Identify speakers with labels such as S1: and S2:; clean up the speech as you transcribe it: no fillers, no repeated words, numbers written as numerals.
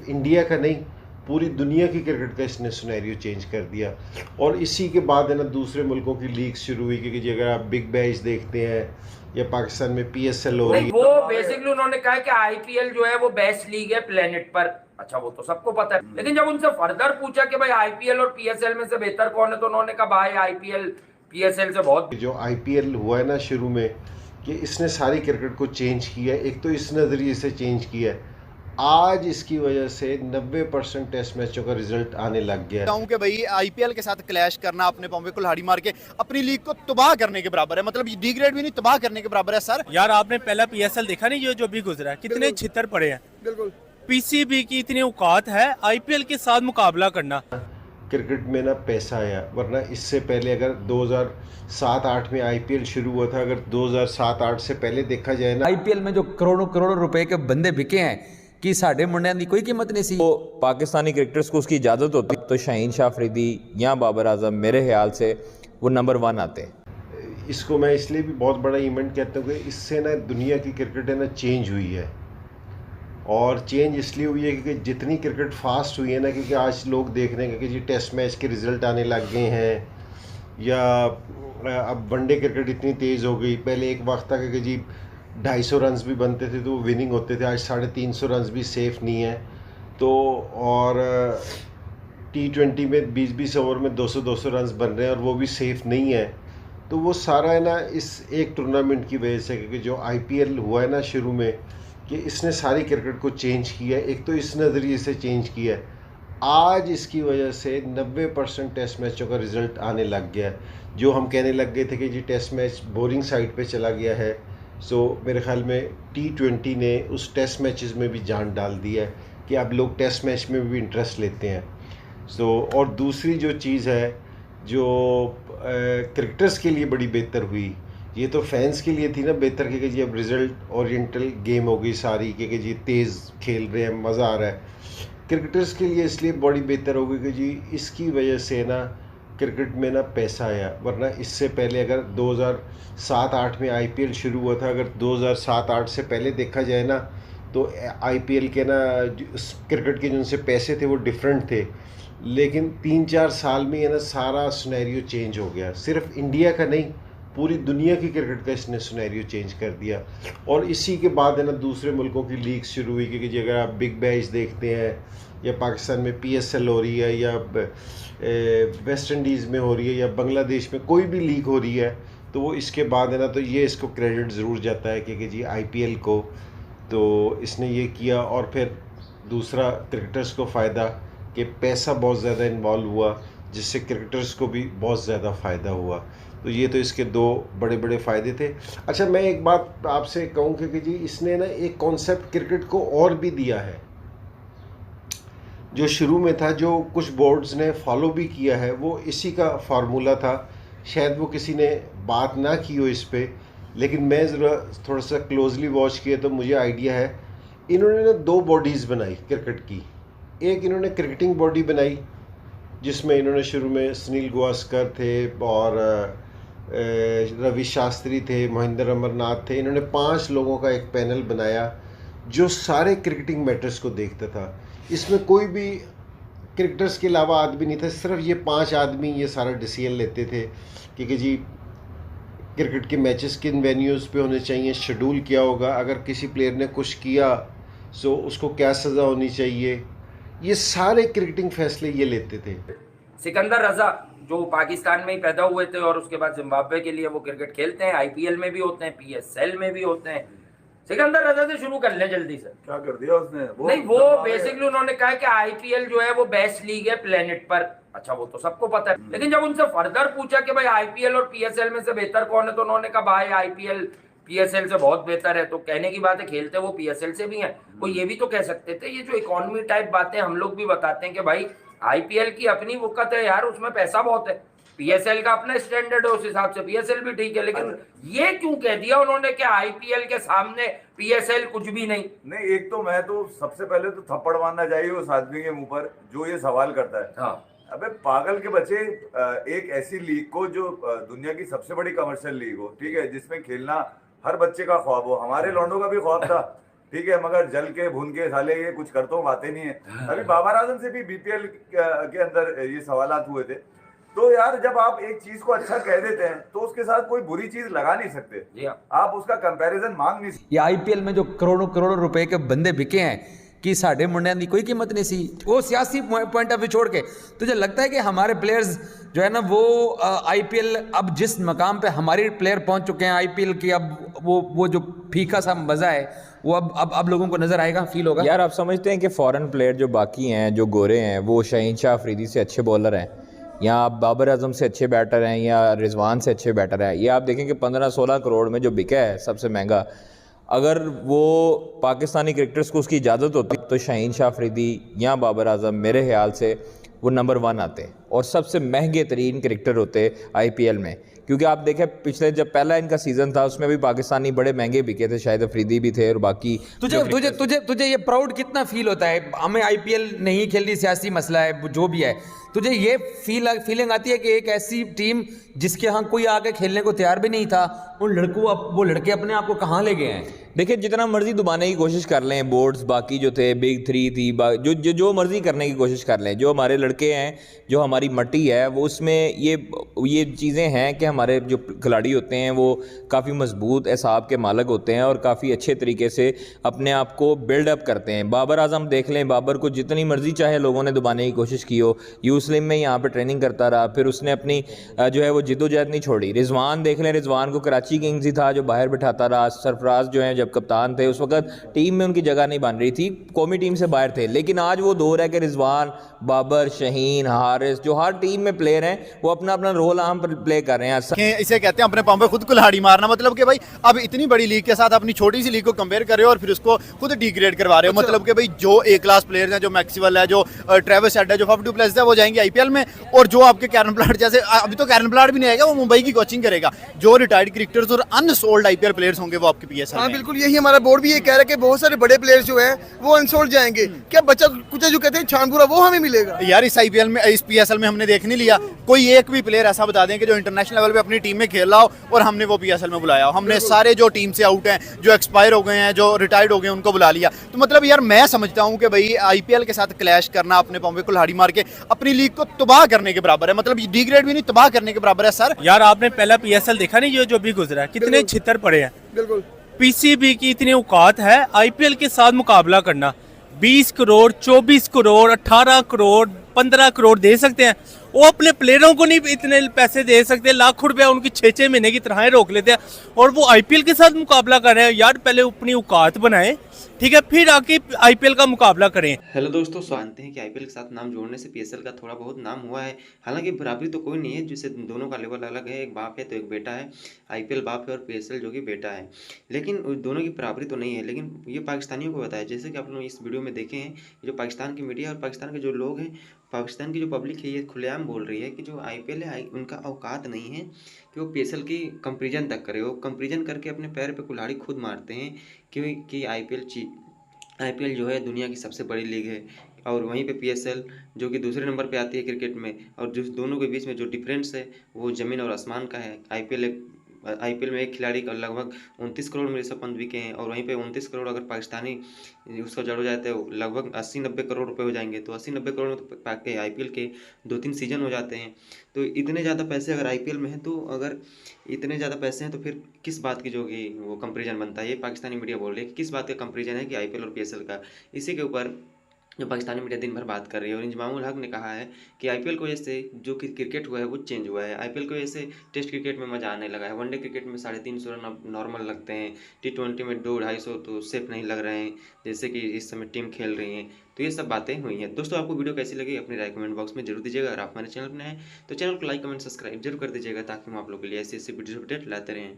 S1: India का नहीं, पूरी दुनिया की क्रिकेट का इसने सिनेरियो चेंज कर दिया। और इसी के बाद है ना दूसरे मुल्कों की लीग शुरू हुई, क्योंकि जी अगर आप बिग बैश देखते हैं या पाकिस्तान में PSL हो रही
S2: नहीं, वो बेसिकली उन्होंने कहा कि आईपीएल जो है वो बेस्ट लीग है प्लेनेट पर। अच्छा, वो तो सबको पता है, लेकिन जब उनसे फर्दर पूछा कि भाई आईपीएल और पीएसएल में से बेहतर कौन है, तो उन्होंने कहा भाई आईपीएल पीएसएल से बहुत।
S1: जो IPL हुआ है ना शुरू में, कि इसने सारी क्रिकेट को चेंज किया है। एक तो इस नज़रिए से चेंज किया है, आज इसकी वजह से 90% टेस्ट मैचों का रिजल्ट आने लग गया है।
S3: कि भाई आईपीएल के साथ क्लैश करना अपने पाँव पे कुल्हाड़ी मार के अपनी लीग को तबाह करने के बराबर है, मतलब डिग्रेड भी नहीं, तबाह करने के बराबर है सर।
S4: यार आपने पहला पीएसएल देखा नहीं, जो भी गुजरा है, कितने छितर पड़े हैं।
S3: बिल्कुल।
S4: पीसीबी की इतनी औकात है आईपीएल के साथ मुकाबला करना।
S1: क्रिकेट में ना पैसा आया, वरना इससे पहले अगर 2007-8 में IPL शुरू हुआ था, अगर 2007-8 से पहले देखा जाए ना,
S5: आईपीएल में जो करोड़ों करोड़ों रुपए के बंदे बिके हैं कि साढ़े मुंडिया की कोई कीमत नहीं सी।
S6: तो पाकिस्तानी क्रिकेटर्स को उसकी इजाज़त होती तो शाहीन शाह अफरीदी या बाबर आजम मेरे ख्याल से वो नंबर 1 आते।
S1: इसको मैं इसलिए भी बहुत बड़ा इवेंट कहता हूँ कि इससे ना दुनिया की क्रिकेट है ना चेंज हुई है। और चेंज इसलिए हुई है क्योंकि जितनी क्रिकेट फास्ट हुई है ना, क्योंकि आज लोग देख रहे हैं कि जी टेस्ट मैच के रिज़ल्ट आने लग गए हैं, या अब वनडे क्रिकेट इतनी तेज़ हो गई। पहले एक वक्त था कि जी 250 रन्स भी बनते थे तो वो विनिंग होते थे, आज 350 रन्स भी सेफ़ नहीं है। तो और T20 में 20-20 ओवर में 200-200 रन्स बन रहे हैं और वो भी सेफ़ नहीं है। तो वो सारा है ना इस एक टूर्नामेंट की वजह से, क्योंकि जो IPL हुआ है ना शुरू में, कि इसने सारी क्रिकेट को चेंज किया है। एक तो इस नज़रिए से चेंज किया है, आज इसकी वजह से 90% टेस्ट मैचों का रिज़ल्ट आने लग गया है। जो हम कहने लग गए थे कि जी टेस्ट मैच बोरिंग साइड पे चला गया है, सो मेरे ख़्याल में T20 ने उस टेस्ट मैचेस में भी जान डाल दी है कि अब लोग टेस्ट मैच में भी इंटरेस्ट लेते हैं। सो और दूसरी जो चीज़ है जो क्रिकेटर्स के लिए बड़ी बेहतर हुई, ये तो फैंस के लिए थी ना बेहतर, कि जी अब रिज़ल्ट ओरिएंटल गेम हो गई सारी, कि जी तेज़ खेल रहे हैं, मज़ा आ रहा है। क्रिकेटर्स के लिए इसलिए बड़ी बेहतर हो गई कि जी इसकी वजह से ना क्रिकेट में ना पैसा आया, वरना इससे पहले अगर 2007-8 में IPL शुरू हुआ था, अगर 2007-8 से पहले देखा जाए ना, तो IPL के ना क्रिकेट के जिनसे पैसे थे वो डिफरेंट थे। लेकिन 3-4 साल में ये ना सारा सिनेरियो चेंज हो गया। सिर्फ इंडिया का नहीं, पूरी दुनिया की क्रिकेट का इसने सिनेरियो चेंज कर दिया। और इसी के बाद है ना दूसरे मुल्कों की लीग शुरू हुई, क्योंकि जी अगर आप बिग बैश देखते हैं या पाकिस्तान में PSL हो रही है, या वेस्ट इंडीज़ में हो रही है, या बांग्लादेश में कोई भी लीग हो रही है, तो वो इसके बाद है ना, तो ये इसको क्रेडिट ज़रूर जाता है कि जी IPL को तो इसने ये किया। और फिर दूसरा क्रिकेटर्स को फ़ायदा कि पैसा बहुत ज़्यादा इन्वॉल्व हुआ, जिससे क्रिकेटर्स को भी बहुत ज़्यादा फ़ायदा हुआ। तो ये तो इसके दो बड़े बड़े फ़ायदे थे। अच्छा, मैं एक बात आपसे कहूँ कि जी इसने ना एक कॉन्सेप्ट क्रिकेट को और भी दिया है, जो शुरू में था, जो कुछ बोर्ड्स ने फॉलो भी किया है, वो इसी का फार्मूला था। शायद वो किसी ने बात ना की हो इस पर, लेकिन मैं ज़रा थोड़ा सा क्लोजली वॉच किया तो मुझे आइडिया है। इन्होंने ना 2 बॉडीज़ बनाई क्रिकेट की। एक इन्होंने क्रिकेटिंग बॉडी बनाई, जिसमें इन्होंने शुरू में सुनील गावस्कर थे और रवि शास्त्री थे, महेंद्र अमरनाथ थे। इन्होंने 5 लोगों का एक पैनल बनाया जो सारे क्रिकेटिंग मैटर्स को देखता था। इसमें कोई भी क्रिकेटर्स के अलावा आदमी नहीं था, सिर्फ ये 5 आदमी ये सारा डिसीजन लेते थे कि जी क्रिकेट के मैचेस किन वेन्यूज़ पे होने चाहिए, शेड्यूल क्या होगा, अगर किसी प्लेयर ने कुछ किया सो उसको क्या सज़ा होनी चाहिए, ये सारे क्रिकेटिंग फैसले ये लेते थे।
S2: सिकंदर रजा जो पाकिस्तान में ही पैदा हुए थे और उसके बाद जिम्बाब्वे के लिए वो क्रिकेट खेलते हैं, आईपीएल में भी होते हैं, PSL में भी होते हैं। सिकंदर रजा से शुरू कर लें जल्दी से।
S7: क्या कर दिया उसने?
S2: नहीं, वो बेसिकली उन्होंने कहा कि आईपीएल जो है वो बेस्ट लीग है प्लेनेट पर। अच्छा, वो तो सबको पता है, लेकिन जब उनसे फर्दर पूछा कि भाई आईपीएल और PSL में से बेहतर कौन है, तो उन्होंने कहा भाई आईपीएल PSL से बहुत बेहतर है। तो कहने की बात है, खेलते वो PSL से भी हैं। वो ये भी तो कह सकते थे, ये जो इकोनॉमी टाइप बातें हम लोग भी बताते हैं कि भाई आईपीएल की अपनी वक़्त है यार, उसमें पैसा बहुत है। PSL का अपना स्टैंडर्ड है, उस हिसाब से PSL भी ठीक है। लेकिन ये क्यों कह दिया उन्होंने कि आईपीएल के सामने PSL कुछ भी नहीं?
S7: नहीं, एक तो मैं तो सबसे पहले तो थप्पड़ मारना चाहिए उस आदमी के मुंह पर जो ये सवाल करता है।
S2: हाँ,
S7: अबे पागल के बच्चे, एक ऐसी लीग को जो दुनिया की सबसे बड़ी कमर्शियल लीग हो, ठीक है, जिसमें खेलना हर बच्चे का ख्वाब हो, हमारे लौंडों का भी ख्वाब था ठीक है, मगर जल के भून के साले ये कुछ कर तो बातें नहीं है। अभी बाबर आजम से भी बीपीएल के अंदर ये सवालात हुए थे। तो यार जब आप एक चीज को अच्छा कह देते हैं तो उसके साथ कोई बुरी चीज लगा नहीं सकते,
S2: जी हाँ।
S7: आप उसका कंपैरिजन मांग नहीं सकते।
S5: ये आईपीएल में जो करोड़ों करोड़ों रुपए के बंदे बिके हैं कि साढ़े मुंडिया की कोई कीमत नहीं सी, वो सियासी पॉइंट ऑफ व्यू छोड़ के तुझे लगता है कि हमारे प्लेयर्स जो है ना वो आईपीएल अब जिस मकाम पे हमारे प्लेयर पहुंच चुके हैं आईपीएल की, अब वो जो फीका सा मजा है वो अब लोगों को नजर आएगा, फील होगा।
S6: यार आप समझते हैं कि फॉरेन प्लेयर जो बाकी हैं जो गोरे हैं वो शाहीन शाह अफरीदी से अच्छे बॉलर हैं, या आप बाबर आजम से अच्छे बैटर हैं, या रिजवान से अच्छे बैटर हैं। ये आप देखें कि 15-16 करोड़ में जो बिका है सबसे महंगा, अगर वो पाकिस्तानी क्रिकेटर्स को उसकी इजाज़त होती तो शाहीन शाह अफरीदी या बाबर आजम मेरे ख्याल से वो नंबर 1 आते और सबसे महंगे तरीन क्रिकेटर होते आईपीएल में। क्योंकि आप देखें पिछले जब पहला इनका सीज़न था उसमें भी पाकिस्तानी बड़े महंगे बिके थे, शायद अफरीदी भी थे और बाकी।
S5: तुझे ये प्राउड कितना फील होता है? हमें आईपीएल नहीं खेलनी, सियासी मसला है जो भी है, तुझे ये फीलिंग आती है कि एक ऐसी टीम जिसके यहाँ कोई आके खेलने को तैयार भी नहीं था, वो लड़के अपने आप को कहाँ ले गए हैं?
S6: देखिए जितना मर्जी दबाने की कोशिश कर लें, बोर्ड्स बाकी जो थे बिग 3 थी, जो मर्जी करने की कोशिश कर लें, जो हमारे लड़के हैं, जो हमारी मट्टी है वो उसमें ये चीज़ें हैं कि हमारे जो खिलाड़ी होते हैं वो काफ़ी मजबूत एसाब के मालक होते हैं और काफ़ी अच्छे तरीके से अपने आप को बिल्डअप करते हैं। बाबर आजम देख लें, बाबर को जितनी मर्जी चाहे लोगों ने दबाने की कोशिश की हो, यूस्लिम में यहाँ पर ट्रेनिंग करता रहा, फिर उसने अपनी जो है वो जिद्दोजहद नहीं छोड़ी। रिजवान देख लें, रिजवान को कराची किंग्स ही था जो बाहर बिठाता रहा। सरफराज जो है जब कप्तान थे उस वक्त टीम में उनकी जगह नहीं बन रही थी, कौमी टीम से बाहर थे, लेकिन आज वो दौर है कि रिजवान, बाबर, शहीन, हारिस जो हर टीम में प्लेयर हैं वो अपना अपना रोल आम पर प्ले कर रहे हैं।
S3: इसे कहते हैं अपने पाँव पे खुद कुल्हाड़ी मारना, मतलब कि भाई अब इतनी बड़ी लीग के साथ अपनी छोटी सी लीग को कंपेयर कर रहे हो और फिर उसको खुद डिग्रेड करवा रहे हो। मतलब कि भाई जो ए क्लास प्लेयर्स हैं, जो मैक्सवेल है, जो ट्रेविस हेड है, जो फफ डू प्लेस है, वो जाएंगे आईपीएल में, और जो आपके कैरन ब्लाड जैसे, अभी तो कैरन ब्लाड भी नहीं आएगा, वो मुंबई की कोचिंग करेगा। जो रिटायर्ड क्रिकेटर्स और अनसोल्ड आईपीएल प्लेयर्स होंगे वो आपके पीएसएल।
S8: हाँ बिल्कुल, यही हमारा बोर्ड भी ये कह रहा है कि बहुत सारे बड़े प्लेयर्स जो हैं वो अनसोल्ड जाएंगे। क्या बच्चा कुछ जो कहते हैं छानपुरा वो हमें मिलेगा?
S3: यार इस आईपीएल में, इस पीएसएल में हमने देख नहीं लिया कोई एक भी प्लेयर ऐसा बता दें कि जो इंटरनेशनल लेवल पे अपनी टीम में खेल रहा हो और हमने वो पीएसएल में बुलाया हो। हमने सारे जो टीम से आउट हैं, जो एक्सपायर हो गए हैं, जो रिटायर्ड हो गए, उनको बुला लिया। तो मतलब यार मैं समझता हूँ कि भाई आईपीएल के साथ क्लैश करना, अपने पाँव पे कुल्हाड़ी मार के अपनी लीग को तबाह करने के बराबर है। मतलब डिग्रेड भी नहीं, तबाह करने के बराबर है सर।
S4: यार आपने पहला पीएसएल देखा नहीं जो भी गुजरा है, कितने छितर पड़े हैं।
S8: बिल्कुल,
S4: पीसीबी की इतनी औकात है आईपीएल के साथ मुकाबला करना। 20 करोड़, 24 करोड़, 18 करोड़, 15 करोड़ दे सकते हैं, वो अपने प्लेयरों को नहीं इतने पैसे दे सकते। लाखों रुपया उनकी 6-6 महीने की तनख्वाहें रोक लेते हैं और वो आईपीएल के साथ मुकाबला कर रहे हैं। यार पहले अपनी औकात बनाएं, ठीक है, फिर आके आईपीएल का मुकाबला करें।
S9: हेलो दोस्तों, जानते हैं कि आईपीएल के साथ नाम जोड़ने से पीएसएल का थोड़ा बहुत नाम हुआ है। हालांकि बराबरी तो कोई नहीं है, जिससे दोनों का लेवल अलग है। एक बाप है तो एक बेटा है। आईपीएल बाप है और पीएसएल जो कि बेटा है, लेकिन दोनों की बराबरी तो नहीं है। लेकिन ये पाकिस्तानियों को बताया, जैसे कि आप लोग इस वीडियो में देखे हैं, जो पाकिस्तान की मीडिया और पाकिस्तान के जो लोग हैं, पाकिस्तान की जो पब्लिक है, ये खुलेआम बोल रही है कि जो आईपीएल है उनका औकात नहीं है कि वो पीएसएल की कंपेरिजन तक करे। वो कंपेरिजन करके अपने पैर पे कुल्हाड़ी खुद मारते हैं कि आईपीएल जो है दुनिया की सबसे बड़ी लीग है, और वहीं पे पीएसएल जो कि दूसरे नंबर पे आती है क्रिकेट में। और जो दोनों के बीच में जो डिफरेंस है वो ज़मीन और आसमान का है। आईपीएल में एक खिलाड़ी का लगभग 29 करोड़ में ऋषभ पंत बिके हैं, और वहीं पे 29 करोड़ अगर पाकिस्तानी उसका जड़ हो जाए तो लगभग 80-90 करोड़ रुपए हो जाएंगे। तो 80-90 करोड़ में तो आईपीएल के 2-3 सीजन हो जाते हैं। तो इतने ज़्यादा पैसे अगर आईपीएल में हैं, तो अगर इतने ज़्यादा पैसे हैं तो फिर किस बात की जो कि वो कंपेरिजन बनता है। ये पाकिस्तानी मीडिया बोल रही है कि किस बात का कंपेरिजन है कि आईपीएल और पीएसएल का। इसी के ऊपर जो पाकिस्तानी मीडिया दिन भर बात कर रही है, और इंजमामुल हक ने कहा है कि आईपीएल की वजह से जो कि क्रिकेट हुआ है वो चेंज हुआ है। आईपीएल की वजह से टेस्ट क्रिकेट में मजा आने लगा है। वनडे क्रिकेट में 350 रन नॉर्मल लगते हैं, T20 में 200-250 तो सेफ नहीं लग रहे हैं जैसे कि इस समय टीम खेल रही हैं। तो ये सब बातें हुई हैं। दोस्तों आपको वीडियो कैसी लगी अपनी राय कमेंट बॉक्स में जरूर दीजिएगा। अगर आप हमारे चैनल पर नए हैं तो चैनल को लाइक कमेंट सब्सक्राइब जरूर कर दीजिएगा, ताकि हम आप लोगों के लिए ऐसी वीडियो अपडेट लाते रहें।